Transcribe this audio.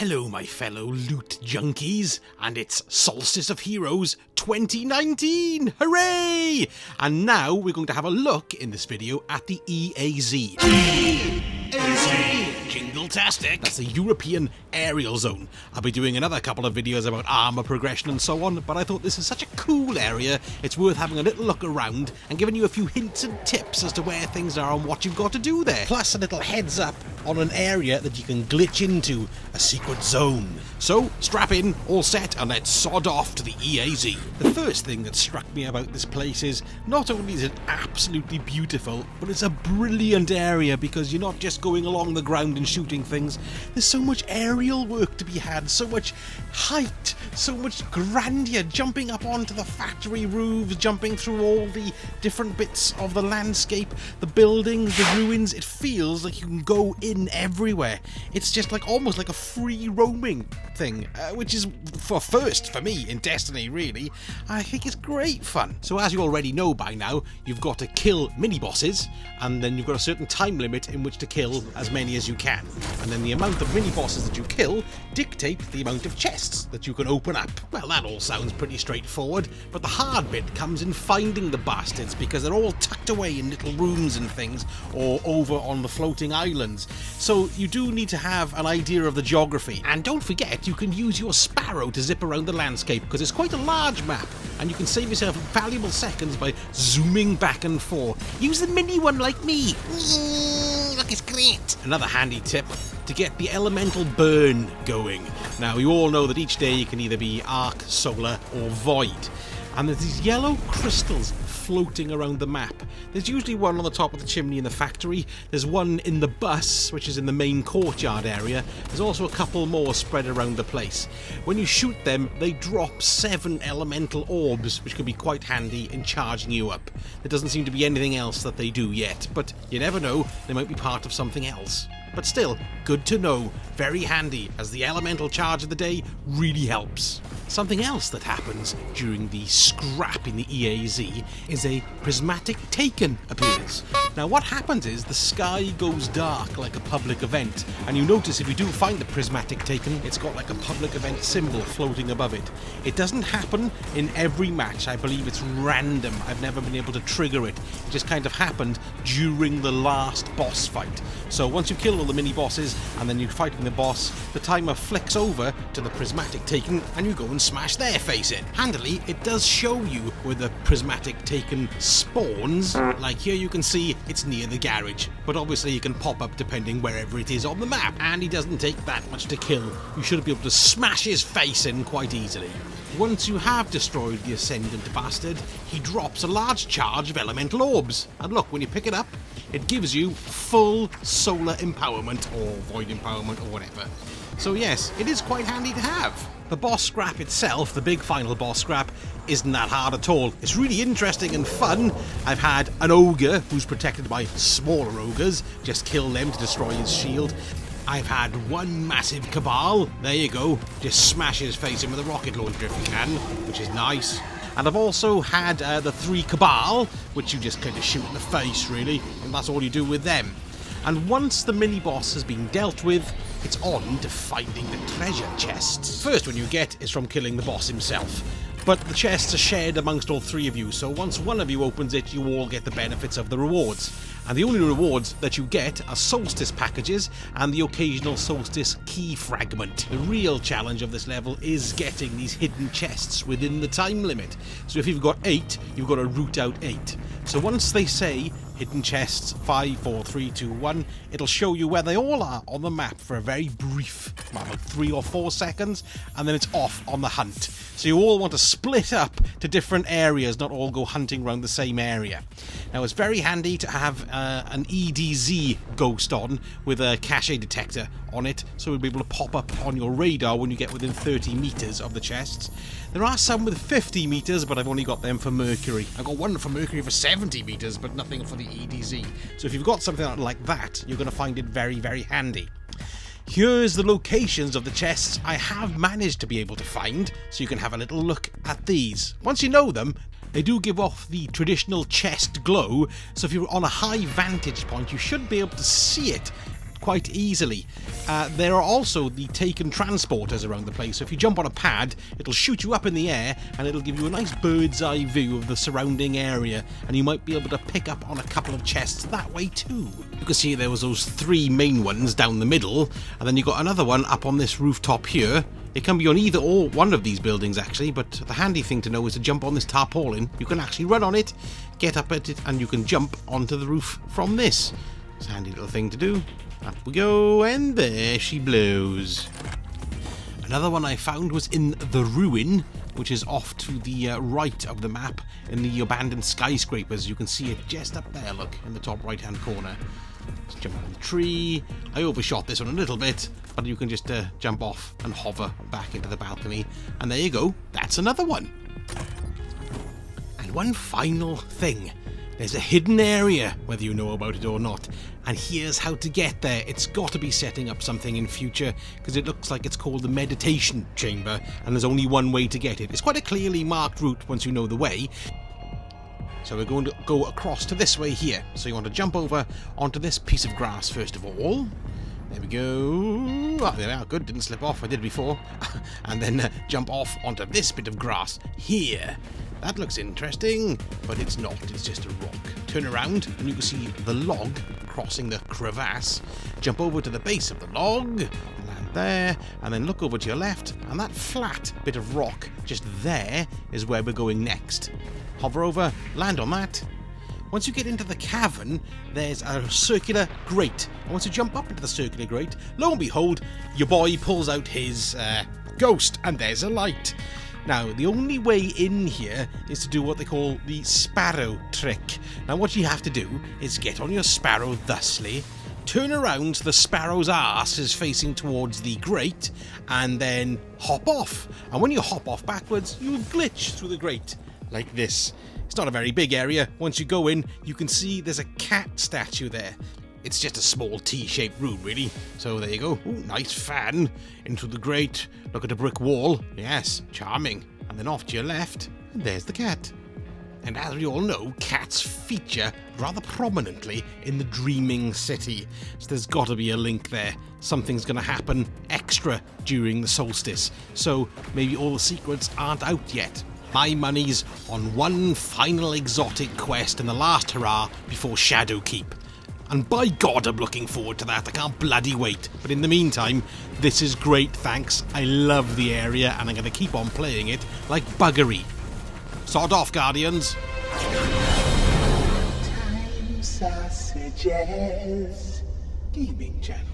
Hello my fellow loot junkies, and it's Solstice of Heroes 2019! Hooray! And now we're going to have a look in this video at the EAZ. Jingle-tastic! That's the European Aerial Zone. I'll be doing another couple of videos about armour progression and so on, but I thought this is such a cool area, it's worth having a little look around and giving you a few hints and tips as to where things are and what you've got to do there. Plus a little heads up on an area that you can glitch into, a secret zone. So, strap in, all set, and let's sod off to the EAZ. The first thing that struck me about this place is, not only is it absolutely beautiful, but it's a brilliant area because you're not just going along the ground and shooting things. There's so much aerial work to be had, so much height, so much grandeur, jumping up onto the factory roofs, jumping through all the different bits of the landscape, the buildings, the ruins. It feels like you can go in everywhere. It's just like almost like a free roaming thing, which is for me in Destiny, really. I think it's great fun. So as you already know by now, you've got to kill mini-bosses, and then you've got a certain time limit in which to kill as many as you can. And then the amount of mini-bosses that you kill dictate the amount of chests that you can open up. Well, that all sounds pretty straightforward, but the hard bit comes in finding the bastards, because they're all tucked away in little rooms and things, or over on the floating islands. So you do need to have an idea of the geography. And don't forget, you can use your sparrow to zip around the landscape, because it's quite a large map, and you can save yourself valuable seconds by zooming back and forth. Use the mini one like me. Look, it's great. Another handy tip, to get the elemental burn going. Now, you all know that each day you can either be arc, solar, or void. And there's these yellow crystals floating around the map. There's usually one on the top of the chimney in the factory, there's one in the bus, which is in the main courtyard area, there's also a couple more spread around the place. When you shoot them, they drop 7 elemental orbs, which can be quite handy in charging you up. There doesn't seem to be anything else that they do yet, but you never know, they might be part of something else. But still, good to know, very handy, as the elemental charge of the day really helps. Something else that happens during the scrap in the EAZ is a prismatic taken appears. Now what happens is the sky goes dark like a public event, and you notice if you do find the prismatic taken, it's got like a public event symbol floating above it. It doesn't happen in every match, I believe it's random, I've never been able to trigger it. It just kind of happened during the last boss fight. So once you kill all the mini bosses and then you're fighting the boss, the timer flicks over to the prismatic taken and you go and smash their face in. Handily, it does show you where the prismatic taken spawns. Like here you can see it's near the garage, but obviously it can pop up depending wherever it is on the map, and he doesn't take that much to kill. You should be able to smash his face in quite easily. Once you have destroyed the Ascendant bastard, he drops a large charge of elemental orbs. And look, when you pick it up, it gives you full solar empowerment, or void empowerment, or whatever. So yes, it is quite handy to have. The boss scrap itself, the big final boss scrap, isn't that hard at all. It's really interesting and fun. I've had an ogre who's protected by smaller ogres, just kill them to destroy his shield. I've had one massive cabal, there you go, just smash his face in with a rocket launcher if you can, which is nice. And I've also had the 3 cabal, which you just kind of shoot in the face really, and that's all you do with them. And once the mini-boss has been dealt with, it's on to finding the treasure chests. First one you get is from killing the boss himself. But the chests are shared amongst all 3 of you, so once one of you opens it, you all get the benefits of the rewards. And the only rewards that you get are solstice packages and the occasional solstice key fragment. The real challenge of this level is getting these hidden chests within the time limit. So if you've got 8, you've got to root out 8. So once they say hidden chests 5, 4, 3, 2, 1, it'll show you where they all are on the map for a very brief, like 3 or 4 seconds, and then it's off on the hunt. So you all want to split up to different areas, not all go hunting around the same area. Now it's very handy to have an EDZ ghost on with a cache detector on it, so it'll be able to pop up on your radar when you get within 30 meters of the chests. There are some with 50 meters, but I've only got them for Mercury. I've got one for Mercury for 70 meters, but nothing for the EDZ. So if you've got something like that, you're going to find it very, very handy. Here's the locations of the chests I have managed to be able to find, so you can have a little look at these. Once you know them, they do give off the traditional chest glow, so if you're on a high vantage point, you should be able to see it quite easily. There are also the taken transporters around the place, so if you jump on a pad, it'll shoot you up in the air and it'll give you a nice bird's eye view of the surrounding area, and you might be able to pick up on a couple of chests that way too. You can see there was those 3 main ones down the middle, and then you got another one up on this rooftop here. It can be on either or one of these buildings actually, but the handy thing to know is to jump on this tarpaulin. You can actually run on it, get up at it, and you can jump onto the roof from this. It's a handy little thing to do. Up we go, and there she blows. Another one I found was in the ruin, which is off to the right of the map in the abandoned skyscrapers. You can see it just up there, look, in the top right hand corner. Let's jump on the tree. I overshot this one a little bit, but you can just jump off and hover back into the balcony, and there you go, that's another one. And one final thing. There's a hidden area, whether you know about it or not, and here's how to get there. It's got to be setting up something in future, because it looks like it's called the meditation chamber, and there's only one way to get it. It's quite a clearly marked route once you know the way. So we're going to go across to this way here. So you want to jump over onto this piece of grass first of all. There we go. Oh, there we are. Good, didn't slip off. I did before. And then jump off onto this bit of grass here. That looks interesting, but it's not. It's just a rock. Turn around and you can see the log crossing the crevasse. Jump over to the base of the log, land there, and then look over to your left, and that flat bit of rock just there is where we're going next. Hover over, land on that. Once you get into the cavern, there's a circular grate. And once you jump up into the circular grate, lo and behold, your boy pulls out his ghost, and there's a light. Now, the only way in here is to do what they call the sparrow trick. Now, what you have to do is get on your sparrow thusly, turn around so the sparrow's arse is facing towards the grate, and then hop off. And when you hop off backwards, you glitch through the grate, like this. It's not a very big area. Once you go in, you can see there's a cat statue there. It's just a small T-shaped room, really. So there you go. Ooh, nice fan. Into the grate. Look at a brick wall. Yes, charming. And then off to your left, and there's the cat. And as we all know, cats feature rather prominently in the Dreaming City. So there's got to be a link there. Something's going to happen extra during the solstice. So maybe all the secrets aren't out yet. My money's on one final exotic quest and the last hurrah before Shadowkeep. And by God, I'm looking forward to that. I can't bloody wait. But in the meantime, this is great, thanks. I love the area, and I'm going to keep on playing it like buggery. Sod off, Guardians. Time Sausages Gaming Channel.